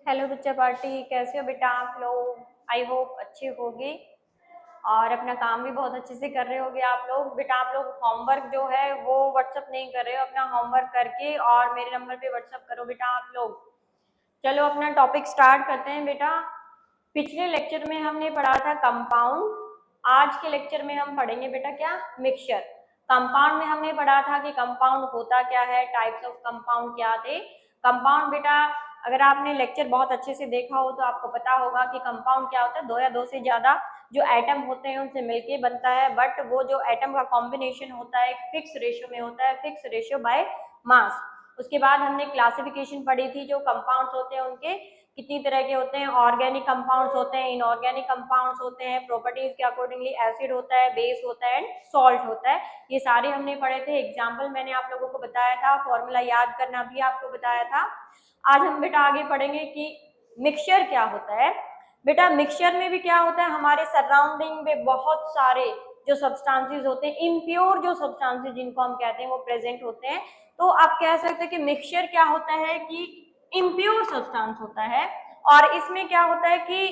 Hello बच्चा party, कैसे हो बेटा आप लोग। आई होप अच्छे होगे और अपना काम भी बहुत अच्छे से कर रहे होगे आप लोग। बेटा आप लोग होमवर्क जो है वो व्हाट्सअप नहीं कर रहे हो, अपना होमवर्क करके और मेरे नंबर पे व्हाट्सअप करो बेटा आप लोग। चलो अपना टॉपिक स्टार्ट करते हैं बेटा। पिछले लेक्चर में हमने पढ़ा था कंपाउंड, आज के लेक्चर में हम पढ़ेंगे बेटा क्या, मिक्सचर। कंपाउंड में हमने पढ़ा था कि कंपाउंड होता क्या है, टाइप्स ऑफ कंपाउंड क्या थे। कंपाउंड बेटा अगर आपने लेक्चर बहुत अच्छे से देखा हो तो आपको पता होगा कि कंपाउंड क्या होता है, दो या दो से ज्यादा जो एटम होते हैं उनसे मिलके बनता है, बट वो जो एटम का कॉम्बिनेशन होता है एक फिक्स रेशियो में होता है, फिक्स रेशियो बाय मास। उसके बाद हमने क्लासिफिकेशन पढ़ी थी, जो कंपाउंड्स होते हैं उनके कितनी तरह के होते हैं, ऑर्गेनिक कंपाउंड्स होते हैं, इनऑर्गेनिक कंपाउंड्स होते हैं, प्रॉपर्टीज के अकॉर्डिंगली एसिड होता है, बेस होता है एंड सॉल्ट होता है। ये सारे हमने पढ़े थे, एग्जाम्पल मैंने आप लोगों को बताया था, फॉर्मूला याद करना भी आपको बताया था। आज हम बेटा आगे पढ़ेंगे कि मिक्सचर क्या होता है। बेटा मिक्सचर में भी क्या होता है, हमारे सराउंडिंग में बहुत सारे जो सब्सटेंसेस होते हैं, इम्प्योर जो सब्सटेंसेस जिनको हम कहते हैं वो प्रेजेंट होते हैं। तो आप कह सकते हैं कि मिक्सचर क्या होता है कि इम्प्योर सब्सटेंस होता है, और इसमें क्या होता है कि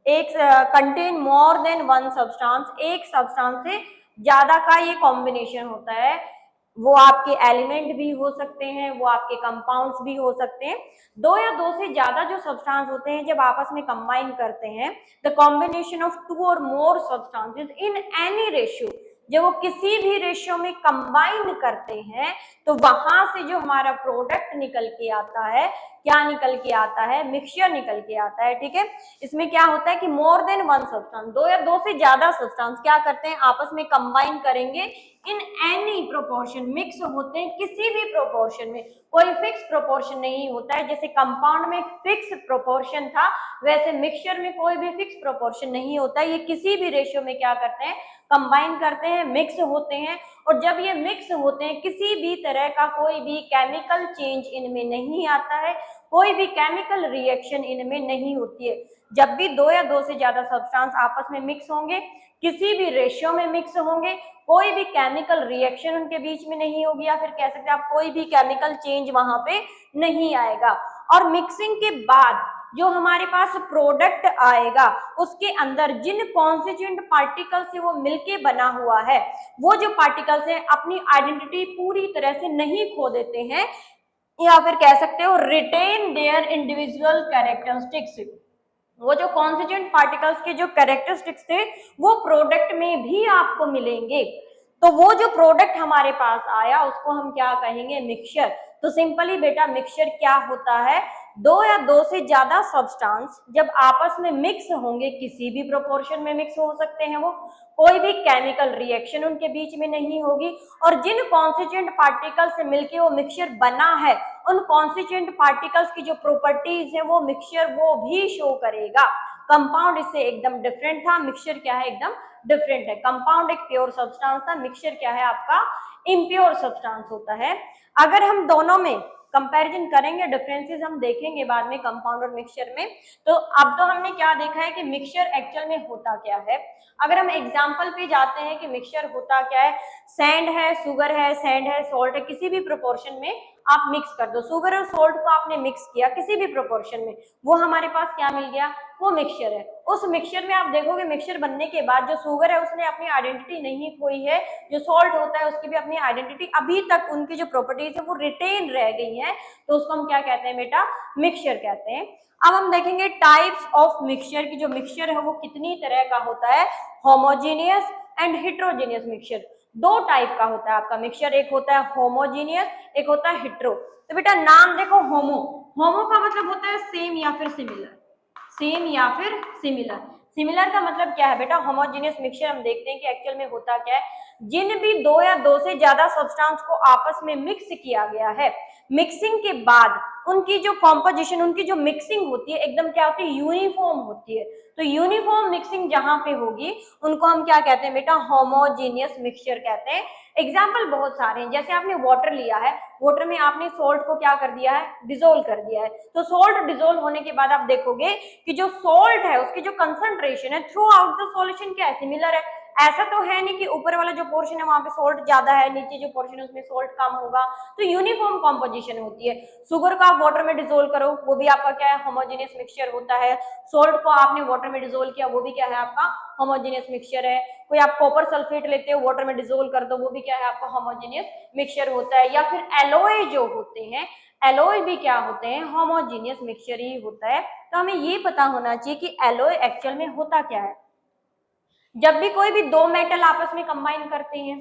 एक contain more than one substance, एक सब्सटेंस से ज्यादा का ये कॉम्बिनेशन होता है। वो आपके एलिमेंट भी हो सकते हैं, वो आपके कंपाउंड्स भी हो सकते हैं। दो या दो से ज्यादा जो सब्सटेंस होते हैं जब आपस में कंबाइन करते हैं, द कॉम्बिनेशन ऑफ टू और मोर सब्सटेंसेस इन एनी रेशियो, जब वो किसी भी रेशियो में कंबाइन करते हैं तो वहां से जो हमारा प्रोडक्ट निकल के आता है, क्या निकल के आता है, मिक्सचर निकल के आता है। ठीक है, इसमें क्या होता है कि मोर देन वन सब्सटेंस, दो या दो से ज्यादा सब्सटेंस क्या करते हैं, आपस में कंबाइन करेंगे इन एनी प्रोपोर्शन, मिक्स होते हैं किसी भी प्रोपोर्शन में, कोई फिक्स प्रोपोर्शन नहीं होता है। जैसे कंपाउंड में फिक्स प्रोपोर्शन था, वैसे मिक्सचर में कोई भी फिक्स प्रोपोर्शन नहीं होता है। ये किसी भी रेशियो में क्या करते हैं, कंबाइन करते हैं, मिक्स होते हैं। और जब ये मिक्स होते हैं, किसी भी तरह का कोई भी केमिकल चेंज इनमें नहीं आता है, कोई भी केमिकल रिएक्शन इनमें नहीं होती है। जब भी दो या दो से ज्यादा सब्सटेंस आपस में मिक्स होंगे, किसी भी रेशियो में मिक्स होंगे, कोई भी केमिकल रिएक्शन उनके बीच में नहीं होगी, या फिर कह सकते हैं आप कोई भी केमिकल चेंज वहां पे नहीं आएगा। और मिक्सिंग के बाद जो हमारे पास प्रोडक्ट आएगा, उसके अंदर जिन कॉन्स्टिट्यूएंट पार्टिकल से वो मिलके बना हुआ है, वो जो पार्टिकल्स हैं अपनी आइडेंटिटी पूरी तरह से नहीं खो देते हैं, या फिर कह सकते हो रिटेन देयर इंडिविजुअल कैरेक्टरिस्टिक्स। वो जो कॉन्स्टिट्यूएंट पार्टिकल्स के जो कैरेक्टरिस्टिक्स थे वो प्रोडक्ट में भी आपको मिलेंगे। तो वो जो प्रोडक्ट हमारे पास आया उसको हम क्या कहेंगे, मिक्सचर। तो सिंपली बेटा मिक्सचर क्या होता है, दो या दो से ज्यादा सब्सटेंस जब आपस में मिक्स होंगे, किसी भी प्रोपोर्शन में मिक्स हो सकते हैं वो, कोई भी केमिकल रिएक्शन उनके बीच में नहीं होगी, और जिन कॉन्स्टिट्यूएंट पार्टिकल से मिलके वो मिक्सचर बना है, उन कॉन्स्टिट्यूएंट पार्टिकल्स की जो प्रॉपर्टीज है वो मिक्सचर वो भी शो करेगा। कंपाउंड इससे एकदम डिफरेंट था, मिक्सचर क्या है, एकदम डिफरेंट है। कंपाउंड एक प्योर सब्सटेंस था, मिक्सचर क्या है आपका, इम्प्योर सब्सटेंस होता है। अगर हम दोनों में कंपैरिजन करेंगे, डिफरेंसेस हम देखेंगे बाद में कंपाउंड और मिक्सचर में। तो अब तो हमने क्या देखा है कि मिक्सचर एक्चुअल में होता क्या है। अगर हम एग्जांपल पे जाते हैं कि मिक्सचर होता क्या है, सैंड है, शुगर है, सैंड है, सॉल्ट है, किसी भी प्रोपोर्शन में आप मिक्स कर दो, शुगर और सॉल्ट को आपने मिक्स किया किसी भी प्रोपोर्शन में, वो हमारे पास क्या मिल गया, वो मिक्सचर है। उस मिक्सचर में आप देखोगे मिक्सचर बनने के बाद जो शुगर है उसने अपनी आइडेंटिटी नहीं खोई है, जो सॉल्ट होता है उसकी भी अपनी आइडेंटिटी, अभी तक उनकी जो प्रॉपर्टीज है वो रिटेन रह गई है, तो उसको हम क्या कहते हैं बेटा, मिक्सचर कहते हैं। अब हम देखेंगे टाइप्स ऑफ मिक्सचर की, जो मिक्सचर है वो कितनी तरह का होता है, होमोजेनियस एंड हेट्रोजेनियस मिक्सचर। दो टाइप का होता है आपका मिक्सचर, एक होता है होमोजेनियस, एक होता है हेट्रो। तो बेटा नाम देखो, होमो, होमो का मतलब होता है सेम या फिर सिमिलर, सेम या फिर सिमिलर। सिमिलर का मतलब क्या है बेटा, होमोजेनियस मिक्सचर हम देखते हैं कि एक्चुअल में होता क्या है, जिन भी दो या दो से ज्यादा सब्सटेंस को आपस में मिक्स किया गया है, मिक्सिंग के बाद उनकी जो कॉम्पोजिशन, उनकी जो मिक्सिंग होती है एकदम क्या होती है, यूनिफॉर्म होती है। तो यूनिफॉर्म मिक्सिंग जहां पे होगी उनको हम क्या कहते हैं बेटा, होमोजेनियस मिक्सचर कहते हैं। एग्जाम्पल बहुत सारे हैं, जैसे आपने वाटर लिया है, वाटर में आपने सोल्ट को क्या कर दिया है, डिसोल्व कर दिया है। तो सोल्ट डिसोल्व होने के बाद आप देखोगे कि जो सोल्ट है उसकी जो कंसंट्रेशन है थ्रू आउट द सॉल्यूशन क्या है, सिमिलर है। ऐसा तो है नहीं कि ऊपर वाला जो पोर्शन है वहां पे सोल्ट ज्यादा है, नीचे जो पोर्शन है उसमें सोल्ट कम होगा, तो यूनिफॉर्म कॉम्पोजिशन होती है। शुगर को आप वाटर में डिसोल्व करो, वो भी आपका क्या है, होमोजेनियस मिक्सचर होता है। सोल्ट को आपने वाटर में डिसोल्व किया, वो भी क्या है आपका होमोजेनियस मिक्सचर है। कोई आप कॉपर सल्फेट लेते हो, वाटर में डिसोल्व कर दो, वो भी क्या है आपका होमोजेनियस मिक्सचर होता है। या फिर एलॉय जो होते हैं, एलॉय भी क्या होते हैं, होमोजेनियस मिक्सचर ही होता है। तो हमें ये पता होना चाहिए कि एलॉय एक्चुअल में होता क्या है। जब भी कोई भी दो मेटल आपस में कंबाइन करते हैं,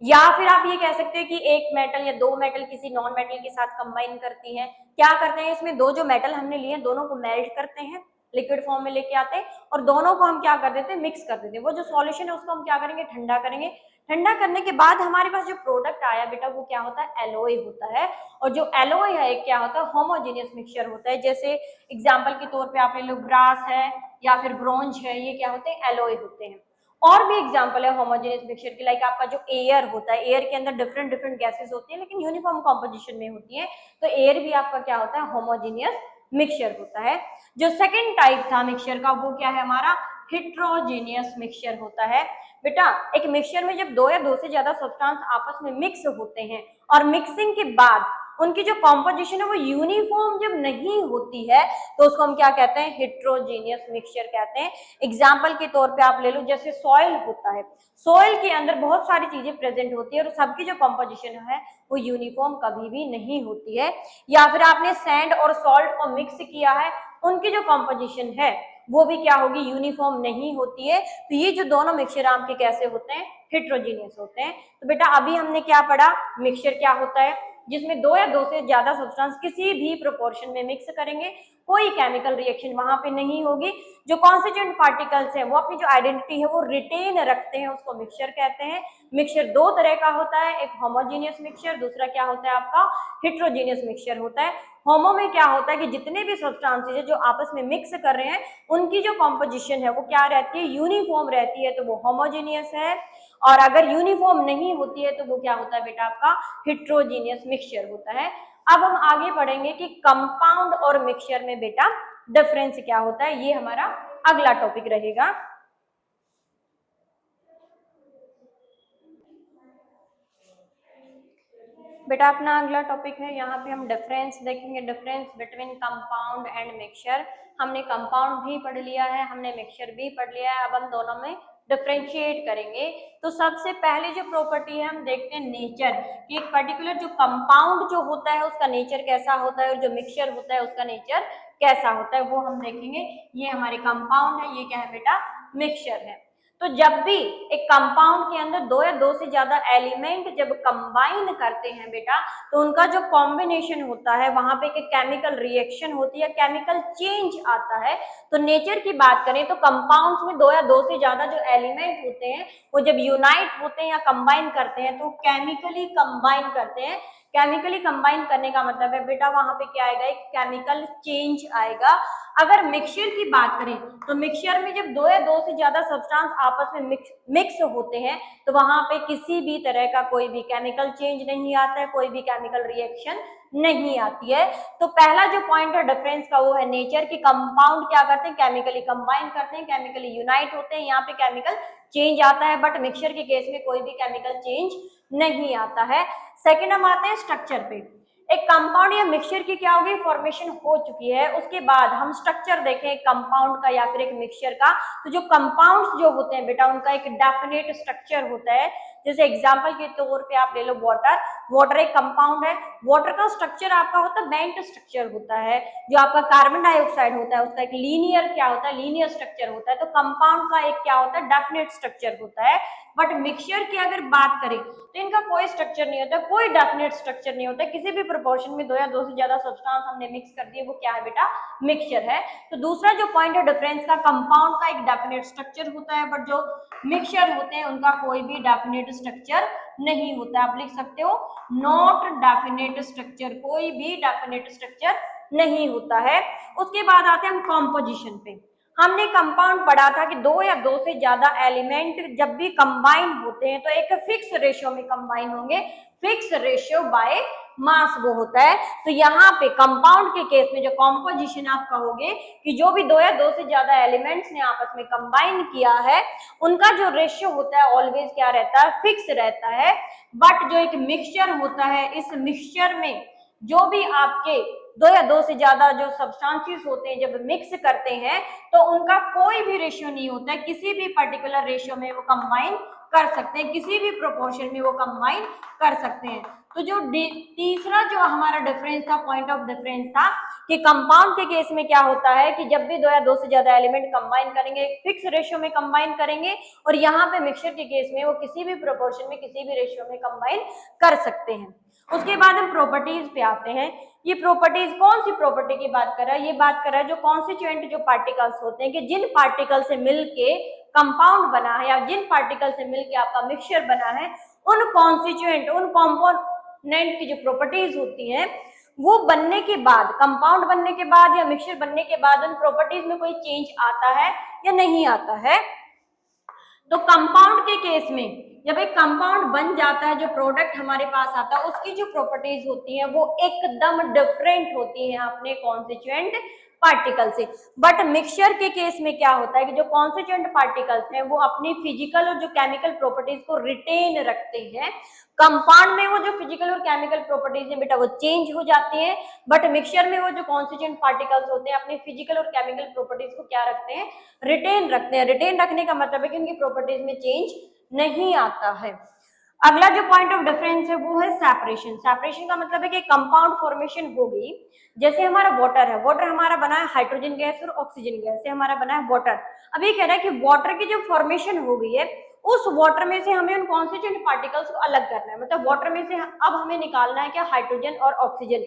या फिर आप ये कह सकते हो कि एक मेटल या दो मेटल किसी नॉन मेटल के साथ कंबाइन करती हैं, क्या करते हैं, इसमें दो जो मेटल हमने लिए दोनों को मेल्ट करते हैं, लिक्विड फॉर्म में लेके आते हैं और दोनों को हम क्या कर देते हैं, मिक्स कर देते हैं। वो जो सॉल्यूशन है उसको हम क्या करेंगे, ठंडा करेंगे। ठंडा करने के बाद हमारे पास जो प्रोडक्ट आया बेटा वो क्या होता है, एलॉय होता है। और जो एलॉय है क्या होता है, होमोजेनियस मिक्सचर होता है। जैसे एग्जाम्पल के तौर पे आप ले लो, ब्रास है या फिर ब्रोंज है, ये क्या होते हैं, एलॉय होते हैं। और भी एग्जांपल है होमोजेनियस मिक्सचर की, लाइक आपका जो एयर होता है, एयर के अंदर डिफरेंट डिफरेंट गैसेस होती हैं लेकिन यूनिफॉर्म कॉम्पोजिशन में होती है, तो एयर भी आपका क्या होता है, होमोजेनियस मिक्सचर होता है। जो सेकंड टाइप था मिक्सचर का वो क्या है हमारा, हेट्रोजेनियस मिक्सचर होता है। बेटा एक मिक्सचर में जब दो या दो से ज्यादा सब्सटेंस आपस में मिक्स होते हैं और मिक्सिंग के बाद उनकी जो कॉम्पोजिशन है वो यूनिफॉर्म जब नहीं होती है तो उसको हम क्या कहते हैं, हेट्रोजेनियस मिक्सचर कहते हैं। एग्जाम्पल के तौर पे आप ले लो, जैसे सॉइल होता है, सॉइल के अंदर बहुत सारी चीजें प्रेजेंट होती है और सबकी जो कॉम्पोजिशन है वो यूनिफॉर्म कभी भी नहीं होती है। या फिर आपने सैंड और सॉल्ट को मिक्स किया है, उनकी जो कॉम्पोजिशन है वो भी क्या होगी, यूनिफॉर्म नहीं होती है। तो ये जो दोनों मिक्सचर आपके कैसे होते हैं, हेट्रोजीनियस होते हैं। तो बेटा अभी हमने क्या पढ़ा, मिक्सचर क्या होता है, जिसमें दो या दो से ज्यादा सब्सटेंस किसी भी प्रोपोर्शन में मिक्स करेंगे, कोई केमिकल रिएक्शन वहां पे नहीं होगी, जो कॉन्स्टिट्यूएंट पार्टिकल्स हैं वो अपनी जो आइडेंटिटी है वो रिटेन रखते हैं, उसको मिक्सचर कहते हैं। मिक्सचर दो तरह का होता है, एक होमोजेनियस मिक्सचर, दूसरा क्या होता है आपका हेट्रोजेनियस मिक्सचर होता है। होमो में क्या होता है कि जितने भी सब्सटेंसेस है जो आपस में मिक्स कर रहे हैं उनकी जो कॉम्पोजिशन है वो क्या रहती है, यूनिफॉर्म रहती है, तो वो होमोजेनियस है। और अगर यूनिफॉर्म नहीं होती है तो वो क्या होता है बेटा आपका हेट्रोजीनियस मिक्सचर होता है। अब हम आगे पढ़ेंगे कि कंपाउंड और मिक्सचर में बेटा डिफरेंस क्या होता है, ये हमारा अगला टॉपिक रहेगा। बेटा अपना अगला टॉपिक है, यहाँ पे हम डिफरेंस देखेंगे, difference between compound and mixture. हमने कंपाउंड भी पढ़ लिया है, हमने मिक्सचर भी पढ़ लिया है, अब हम दोनों में डिफरेंशिएट करेंगे। तो सबसे पहले जो प्रॉपर्टी है हम देखते हैं नेचर, कि एक पर्टिकुलर जो कंपाउंड जो होता है उसका नेचर कैसा होता है और जो मिक्सचर होता है उसका नेचर कैसा होता है, वो हम देखेंगे। ये हमारे कंपाउंड है, ये क्या है बेटा, मिक्सचर है। तो जब भी एक कंपाउंड के अंदर दो या दो से ज्यादा एलिमेंट जब कंबाइन करते हैं बेटा, तो उनका जो कॉम्बिनेशन होता है वहां पे एक केमिकल रिएक्शन होती है, केमिकल चेंज आता है। तो नेचर की बात करें तो कंपाउंड्स में दो या दो से ज्यादा जो एलिमेंट होते हैं वो जब यूनाइट होते हैं या कंबाइन करते हैं तो केमिकली कंबाइन करते हैं। केमिकली कंबाइन करने का मतलब है बेटा वहां पे क्या आएगा, एक केमिकल चेंज आएगा। अगर मिक्सचर की बात करें तो मिक्सचर में जब दो या दो से ज्यादा सब्सटेंस आपस में मिक्स होते हैं तो वहां पे किसी भी तरह का कोई भी केमिकल चेंज नहीं आता है, कोई भी केमिकल रिएक्शन नहीं आती है। तो पहला जो पॉइंट है डिफरेंस का वो है नेचर की, कंपाउंड क्या करते हैं, केमिकली कंबाइन करते हैं, केमिकली यूनाइट होते हैं, यहाँ पे केमिकल चेंज आता है, बट मिक्सचर के केस में कोई भी केमिकल चेंज नहीं आता है। सेकेंड हम आते हैं स्ट्रक्चर पे। एक कंपाउंड या मिक्सचर की क्या होगी, फॉर्मेशन हो चुकी है, उसके बाद हम स्ट्रक्चर देखें कंपाउंड का या फिर एक मिक्सचर का, तो जो कंपाउंड्स जो होते हैं बेटा उनका एक डेफिनेट स्ट्रक्चर होता है। जैसे एग्जांपल के तौर पे आप ले लो वाटर, वाटर एक कंपाउंड है, वाटर का स्ट्रक्चर आपका होता है बेंट स्ट्रक्चर होता है। जो आपका कार्बन डाइऑक्साइड होता है उसका एक लीनियर क्या होता है, लीनियर स्ट्रक्चर होता है। तो कंपाउंड का एक क्या होता है, डेफिनेट स्ट्रक्चर होता है। बट मिक्सचर की अगर बात करें तो इनका कोई स्ट्रक्चर नहीं होता, कोई डेफिनेट स्ट्रक्चर नहीं होता। किसी भी प्रोपोर्शन में दो या दो से ज्यादा सब्सटेंस हमने मिक्स कर दिए वो क्या है बेटा, मिक्सचर है। तो दूसरा जो पॉइंट है डिफरेंस का, कंपाउंड का एक डेफिनेट स्ट्रक्चर होता है बट जो मिक्सचर होते हैं उनका कोई भी डेफिनेट स्ट्रक्चर नहीं होता। आप लिख सकते हो नॉट डेफिनेट स्ट्रक्चर, कोई भी डेफिनेट स्ट्रक्चर नहीं होता है। उसके बाद आते हैं हम कॉम्पोजिशन पे। हमने कंपाउंड पढ़ा था कि दो या दो से ज्यादा एलिमेंट जब भी कंबाइन होते हैं तो एक फिक्स रेशियो में कंबाइन होंगे, फिक्स रेशियो बाय मास वो होता है। तो यहाँ पे कंपाउंड के केस में जो कॉम्पोजिशन आप कहोगे कि जो भी दो या दो से ज्यादा एलिमेंट्स ने आपस में कंबाइन किया है उनका जो रेशियो होता है ऑलवेज क्या रहता है, फिक्स रहता है। बट जो एक मिक्सचर होता है, इस मिक्सचर में जो भी आपके दो या दो से ज्यादा जो सब्सटेंसेस होते हैं जब मिक्स करते हैं तो उनका कोई भी रेशियो नहीं होता है, किसी भी पर्टिकुलर रेशियो में वो कंबाइन कर सकते हैं, किसी भी प्रोपोर्शन में वो कंबाइन कर सकते हैं। तो जो तीसरा जो हमारा डिफरेंस था, पॉइंट ऑफ डिफरेंस था कि कंपाउंड के केस में क्या होता है कि जब भी दो या दो से ज्यादा एलिमेंट कंबाइन करेंगे फिक्स रेशियो में कंबाइन करेंगे, और यहाँ पे मिक्सचर के केस में वो किसी भी प्रोपोर्शन में किसी भी रेशियो में कंबाइन कर सकते हैं। उसके बाद हम प्रॉपर्टीज पे आते हैं। ये प्रॉपर्टीज कौन सी प्रॉपर्टी की बात कर रहा है, ये बात कर रहा है जो कॉन्स्टिट्यूएंट जो पार्टिकल्स होते हैं कि जिन पार्टिकल से मिलके कंपाउंड बना है या जिन पार्टिकल से मिलके आपका मिक्सचर बना है उन कॉन्स्टिट्यूएंट उन कंपोनेंट की जो प्रॉपर्टीज होती हैं वो बनने के बाद, कंपाउंड बनने के बाद या मिक्सचर बनने के बाद उन प्रॉपर्टीज में कोई चेंज आता है या नहीं आता है। तो कंपाउंड के केस में जब एक कंपाउंड बन जाता है, जो प्रोडक्ट हमारे पास आता है उसकी जो प्रॉपर्टीज होती हैं वो एकदम डिफरेंट होती हैं अपने कॉन्स्टिट्यूएंट पार्टिकल से। बट मिक्सचर के केस में क्या होता है कि जो कॉन्स्टिट्यूएंट पार्टिकल्स हैं वो अपनी फिजिकल और जो केमिकल प्रॉपर्टीज को रिटेन रखते हैं। कंपाउंड में वो जो फिजिकल और केमिकल प्रॉपर्टीज है बेटा वो चेंज हो जाती है, बट मिक्सचर में वो जो कॉन्स्टिट्यूएंट पार्टिकल्स होते हैं अपनी फिजिकल और केमिकल प्रॉपर्टीज को क्या रखते हैं, रिटेन रखते हैं। रिटेन रखने का मतलब है कि उनकी प्रॉपर्टीज में चेंज नहीं आता है। अगला जो पॉइंट ऑफ डिफरेंस है वो है सेपरेशन। सेपरेशन का मतलब है कि कंपाउंड फॉर्मेशन हो गई, जैसे हमारा वाटर है, वाटर हमारा बना है हाइड्रोजन गैस और ऑक्सीजन गैस से हमारा बना है वाटर। अभी कह रहा है कि वाटर की जो फॉर्मेशन हो गई है उस वाटर में से हमें उन कॉन्स्टिट्यूएंट पार्टिकल्स को अलग करना है, मतलब वाटर में से अब हमें निकालना है क्या, हाइड्रोजन और ऑक्सीजन।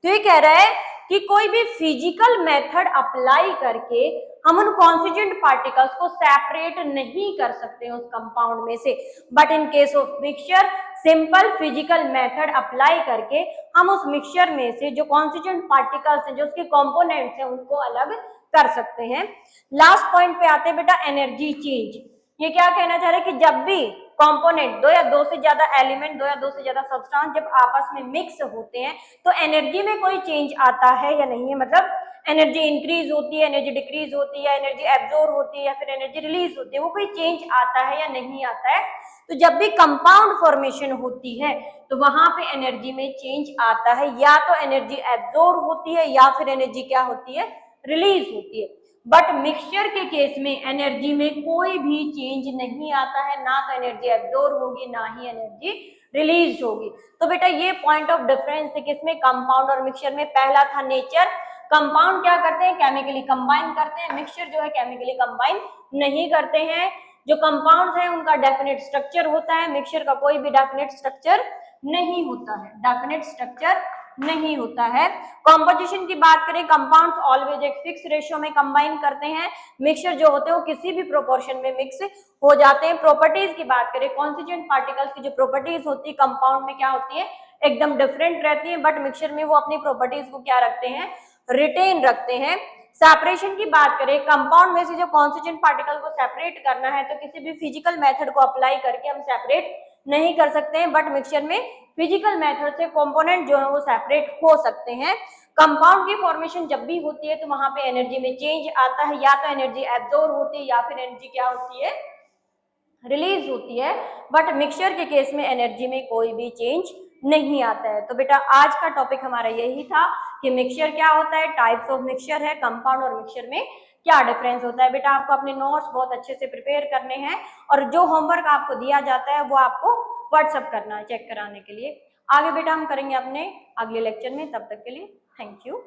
तो ये कह रहा है कि कोई भी फिजिकल मेथड अप्लाई करके हम उन कॉन्स्टिट्यूएंट पार्टिकल्स को सेपरेट नहीं कर सकते उस कंपाउंड में से, but in case of mixture simple physical method apply करके हम उस मिक्सचर में से जो कॉन्स्टिट्यूएंट पार्टिकल्स हैं, जो उसके कंपोनेंट्स हैं, उनको अलग कर सकते हैं। लास्ट पॉइंट पे आते हैं बेटा, एनर्जी चेंज। ये क्या कहना चाह रहे हैं कि जब भी कंपोनेंट दो या दो से ज्यादा एलिमेंट, दो या दो से ज्यादा सब्सटेंस जब आपस में मिक्स होते हैं तो एनर्जी में कोई चेंज आता है या नहीं है, मतलब एनर्जी इंक्रीज होती है, एनर्जी डिक्रीज होती है, एनर्जी एब्जॉर्ब होती है या फिर एनर्जी रिलीज होती है, वो कोई चेंज आता है या नहीं आता है। तो जब भी कंपाउंड फॉर्मेशन होती है तो वहां पे एनर्जी में चेंज आता है, या तो एनर्जी एब्जॉर्ब होती है या फिर एनर्जी क्या होती है, रिलीज होती है। बट मिक्सचर के केस में एनर्जी में कोई भी चेंज नहीं आता है, ना तो एनर्जी एब्जॉर्ब होगी ना ही एनर्जी रिलीज होगी। तो बेटा ये पॉइंट ऑफ डिफरेंस है किसमें, कंपाउंड और मिक्सचर में। पहला था नेचर, कंपाउंड क्या करते हैं, केमिकली कंबाइन करते हैं, मिक्सचर जो है केमिकली कंबाइन नहीं करते हैं। जो कंपाउंड्स हैं उनका डेफिनेट स्ट्रक्चर होता है, मिक्सचर का कोई भी डेफिनेट स्ट्रक्चर नहीं होता है, डेफिनेट स्ट्रक्चर नहीं होता है। कॉम्पोजिशन की बात करें, कंपाउंड्स ऑलवेज एक फिक्स रेशियो में कंबाइन करते हैं, मिक्सचर जो होते हैं वो किसी भी प्रोपोर्शन में मिक्स हो जाते हैं। प्रॉपर्टीज की बात करें, कॉन्स्टिट्यूएंट पार्टिकल्स की जो प्रॉपर्टीज होती है कंपाउंड में क्या होती है, एकदम डिफरेंट रहती है, बट मिक्सचर में वो अपनी प्रॉपर्टीज को क्या रखते हैं, रिटेन रखते हैं। सेपरेशन की बात करें, कंपाउंड में से जो कॉन्स्टिट्यूएंट पार्टिकल को सेपरेट करना है तो किसी भी फिजिकल मेथड को अप्लाई करके हम सेपरेट नहीं कर सकते हैं, बट मिक्सचर में फिजिकल मेथड से कंपोनेंट जो है वो सेपरेट हो सकते हैं। कंपाउंड की फॉर्मेशन जब भी होती है तो वहां पे एनर्जी में चेंज आता है, या तो एनर्जी एब्जॉर्ब होती है या फिर एनर्जी क्या होती है, रिलीज होती है। बट मिक्सचर के केस में एनर्जी में कोई भी चेंज नहीं आता है। तो बेटा आज का टॉपिक हमारा यही था कि मिक्सचर क्या होता है, टाइप्स ऑफ मिक्सचर है, कंपाउंड और मिक्सचर में क्या डिफरेंस होता है। बेटा आपको अपने नोट्स बहुत अच्छे से प्रिपेयर करने हैं और जो होमवर्क आपको दिया जाता है वो आपको व्हाट्सअप करना है चेक कराने के लिए। आगे बेटा हम करेंगे अपने अगले लेक्चर में, तब तक के लिए थैंक यू।